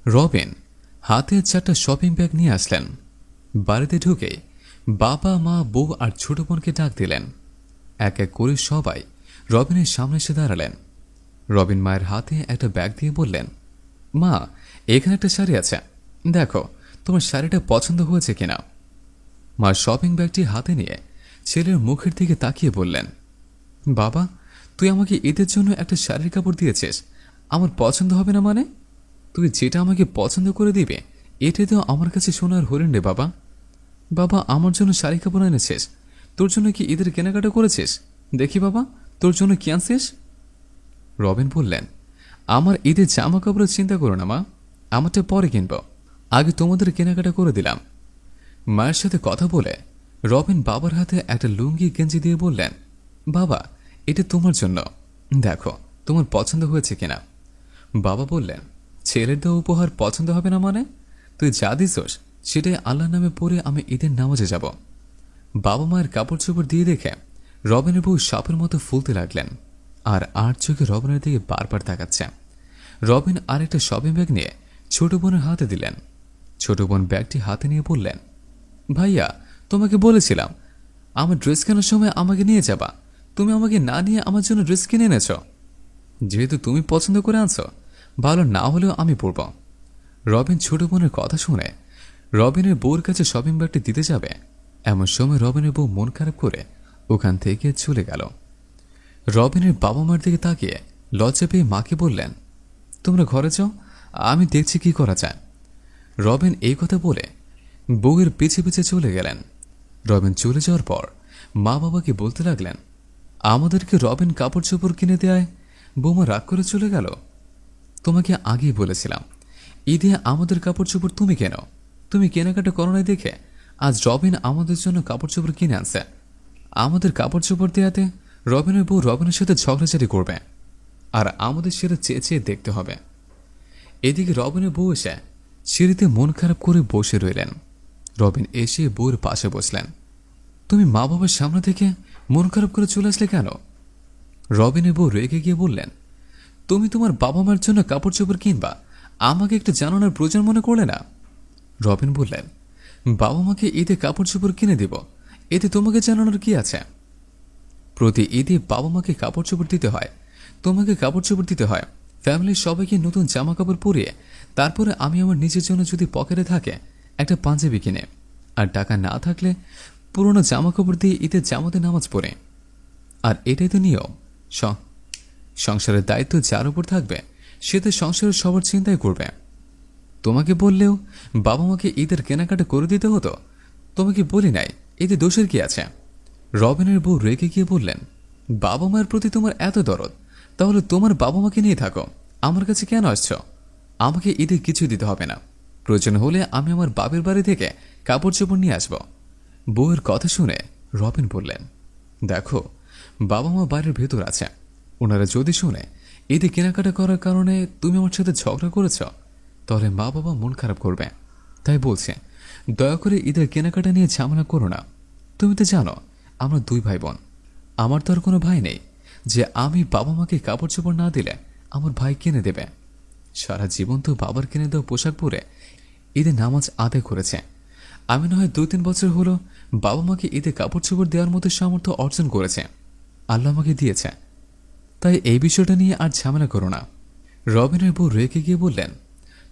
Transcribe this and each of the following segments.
রবিন হাতে 4টা shopping bag নিয়ে আসলেন। বাড়িতে ঢুকে বাবা, মা, বউ আর ছোট বোনকে ডাক দিলেন। এক এক করে সবাই রবিনের সামনে এসে দাঁড়ালেন। রবিন মায়ের হাতে একটা ব্যাগ দিয়ে বললেন, মা, এখানে একটা শাড়ি আছে, দেখো তোমার শাড়িটা পছন্দ হয়েছে কিনা। মা শপিং ব্যাগটি হাতে নিয়ে ছেলের মুখের দিকে তাকিয়ে বললেন, বাবা, তুই আমাকে ঈদের জন্য একটা শাড়ির কাপড় দিয়েছিস, আমার পছন্দ হবে না মানে? তুই যেটা আমাকে পছন্দ করে দিবে এটাই তো আমার কাছে সোনার হরিণ রে বাবা। বাবা, আমার জন্য শাড়ি কাপড় এনেছিস, তোর জন্য কি ঈদের কেনাকাটা করেছিস? দেখি বাবা, তোর জন্য কি আনছিস? রবিন বললেন, আমার ঈদের জামা কাপড়ের চিন্তা করো না মা, আমারটা পরে কিনব, আগে তোমাদের কেনাকাটা করে দিলাম। মায়ের সাথে কথা বলে রবিন বাবার হাতে একটা লুঙ্গি গেঞ্জি দিয়ে বললেন, বাবা, এটা তোমার জন্য, দেখো তোমার পছন্দ হয়েছে কিনা। বাবা বললেন, ছেলের দেওয়া উপহার পছন্দ হবে না মানে? তুই যা দিছোস সেটাই আল্লাহর নামে পড়ে আমি ঈদের নামাজে যাব। বাবা মায়ের কাপড় চোপড় দিয়ে দেখে রবিনের বউ সাপের মতো ফুলতে লাগলেন, আর চোখে রবিনের দিকে বারবার তাকাচ্ছে। রবিন আরেকটা শপিং ব্যাগ নিয়ে ছোট বোনের হাতে দিলেন। ছোট বোন ব্যাগটি হাতে নিয়ে বললেন, ভাইয়া, তোমাকে বলেছিলাম আমার ড্রেস কেনার সময় আমাকে নিয়ে যাবা, তুমি আমাকে না নিয়ে আমার জন্য ড্রেস কিনে এনেছ। যেহেতু তুমি পছন্দ করে আনছো, ভালো না হলেও আমি পরব। রবিন ছোট বোনের কথা শুনে রবিনের বউর কাছে শপিং ব্যাগটি দিতে যাবে, এমন সময় রবিনের বউ মন খারাপ করে ওখান থেকে চলে গেল। রবিনের বাবা মার দিকে তাকিয়ে লজ্জা পেয়ে মাকে বললেন, তোমরা ঘরে যাও, আমি দেখছি কি করা যায়। রবিন এই কথা বলে বউয়ের পিছে পিছে চলে গেলেন। রবিন চলে যাওয়ার পর মা বাবাকে বলতে লাগলেন, আমাদেরকে রবিন কাপড় চোপড় কিনে দেয়, বৌমা রাগ করে চলে গেল। তোমাকে আগেই বলেছিলাম ঈদে আমাদের কাপড় চোপড় তুমি কেন, তুমি কেনাকাটা করো নাই দেখে আজ রবিন আমাদের জন্য কাপড় চোপড় কিনে আনছে। আমাদের কাপড় চোপড় দেওয়াতে রবিনের বউ রবিনের সাথে ঝগড়াঝাটি করবে, আর আমাদের সেটা চেয়ে চেয়ে দেখতে হবে। এদিকে রবিনের বউ এসে সিঁড়িতে মন খারাপ করে বসে রইলেন। রবিন এসে বউয়ের পাশে বসলেন। তুমি মা বাবার সামনে থেকে মন খারাপ করে চলে আসলে কেন? রবিনের বউ রেগে গিয়ে বললেন, তুমি তোমার বাবা মার জন্য কাপড় চোপড় কিনবা, আমাকে একটু জানানোর প্রয়োজন মনে করলে না? রবিন বললেন, বাবা মাকে ঈদে কাপড় চোপড় কিনে দিব, এতে তোমাকে জানানোর কি আছে? প্রতি ঈদে বাবা মাকে কাপড় চোপড় দিতে হয়, তোমাকে কাপড় চোপড় দিতে হয়, ফ্যামিলির সবাইকে নতুন জামা কাপড় পরিয়ে তারপরে আমি আমার নিজের জন্য যদি পকেটে থাকে একটা পাঞ্জাবি কিনে, আর টাকা না থাকলে পুরোনো জামা কাপড় দিয়ে ঈদের জামাতে নামাজ পড়ে। আর এটাই তো নিয়ম। সংসারের দায়িত্ব যার উপর থাকবে সে তো সংসারের সবার চিন্তাই করবে। তোমাকে বললেও বাবা মাকে ঈদের কেনাকাটা করে দিতে হতো, তোমাকে বলি নাই, এতে দোষের কি আছে? রবিনের বউ রেগে গিয়ে বললেন, বাবা মায়ের প্রতি তোমার এত দরদ, তাহলে তোমার বাবা মাকে নিয়ে থাকো, আমার কাছে কেন আসছ? আমাকে ঈদে কিছু দিতে হবে না, প্রয়োজন হলে আমি আমার বাপের বাড়ি থেকে কাপড় চোপড় নিয়ে আসব। বউয়ের কথা শুনে রবিন বললেন, দেখো, বাবা মা বাড়ির ভেতর আছে, ওনারা যদি শুনে ঈদে কেনাকাটা করার কারণে তুমি আমার সাথে ঝগড়া করেছ, তাহলে মা বাবা মন খারাপ করবে। তাই বলছে, দয়া করে ঈদের কেনাকাটা নিয়ে ঝামেলা করো না। তুমি তো জানো আমরা 2 ভাই বোন, আমার তো আর কোনো ভাই নেই যে আমি বাবা মাকে কাপড় চোপড় না দিলে আমার ভাই কিনে দেবে। সারা জীবন তো বাবার কিনে দেওয়া পোশাক পরে ঈদে নামাজ আদায় করেছে। আমি না হয় 2-3 বছর হলো বাবা মাকে ঈদে কাপড় চোপড় দেওয়ার মতো সামর্থ্য অর্জন করেছে, আল্লাহ আমাকে দিয়েছে। তাই এই বিষয়টা নিয়ে আর ঝামেলা করো না। রবিনের বউ রেগে গিয়ে বললেন,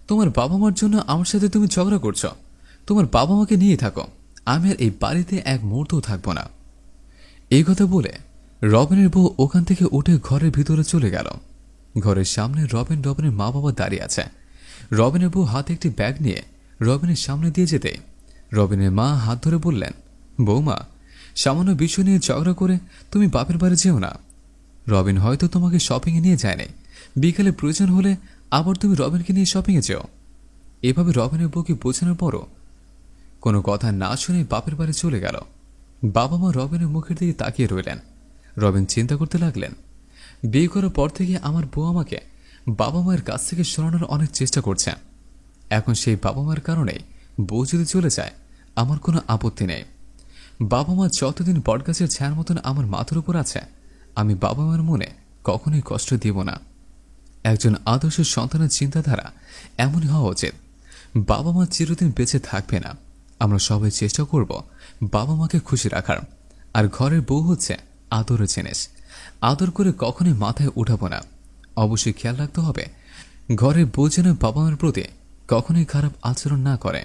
তোমার বাবা মার জন্য আমার সাথে তুমি ঝগড়া করছো, তোমার বাবা মাকে নিয়ে থাকো, আমি আর এই বাড়িতে এক মুহূর্তও থাকবো না। এই কথা বলে রবিনের বউ ওখান থেকে উঠে ঘরের ভিতরে চলে গেল। ঘরের সামনে রবিনের মা বাবা দাঁড়িয়ে আছে। রবিনের বউ হাতে একটি ব্যাগ নিয়ে রবিনের সামনে দিয়ে যেতে রবিনের মা হাত ধরে বললেন, বৌমা, সামান্য বিষয় নিয়ে ঝগড়া করে তুমি বাপের বাড়ি যেও না। রবিন হয়তো তোমাকে শপিংয়ে নিয়ে যায় নাই, বিকালে প্রয়োজন হলে আবার তুমি রবিনকে নিয়ে শপিংয়ে যেও। এভাবে রবিনের বউকে বোঝানোর পরও কোনো কথা না শুনে বাপের বাড়ি চলে গেল। বাবা মা রবিনের মুখের দিকে তাকিয়ে রইলেন। রবিন চিন্তা করতে লাগলেন, বিয়ে করার পর থেকে আমার বউ আমাকে বাবা মায়ের কাছ থেকে সরানোর অনেক চেষ্টা করছে। এখন সেই বাবা মায়ের কারণেই বউ যদি চলে যায় আমার কোনো আপত্তি নেই। বাবা মা যতদিন বটগাছের ছায়ার মতন আমার মাথার উপর আছে, আমি বাবা মায়ের মনে কখনোই কষ্ট দিব না। একজন আদর্শ সন্তানের চিন্তাধারা এমনই হওয়া উচিত। বাবা মা চিরদিন বেঁচে থাকবে না, আমরা সবাই চেষ্টা করব বাবা মাকে খুশি রাখার। আর ঘরের বউ হচ্ছে আদরের জিনিস, আদর করে কখনোই মাথায় উঠাবো না। অবশ্যই খেয়াল রাখতে হবে ঘরের বউ যেন বাবা মার প্রতি কখনোই খারাপ আচরণ না করে।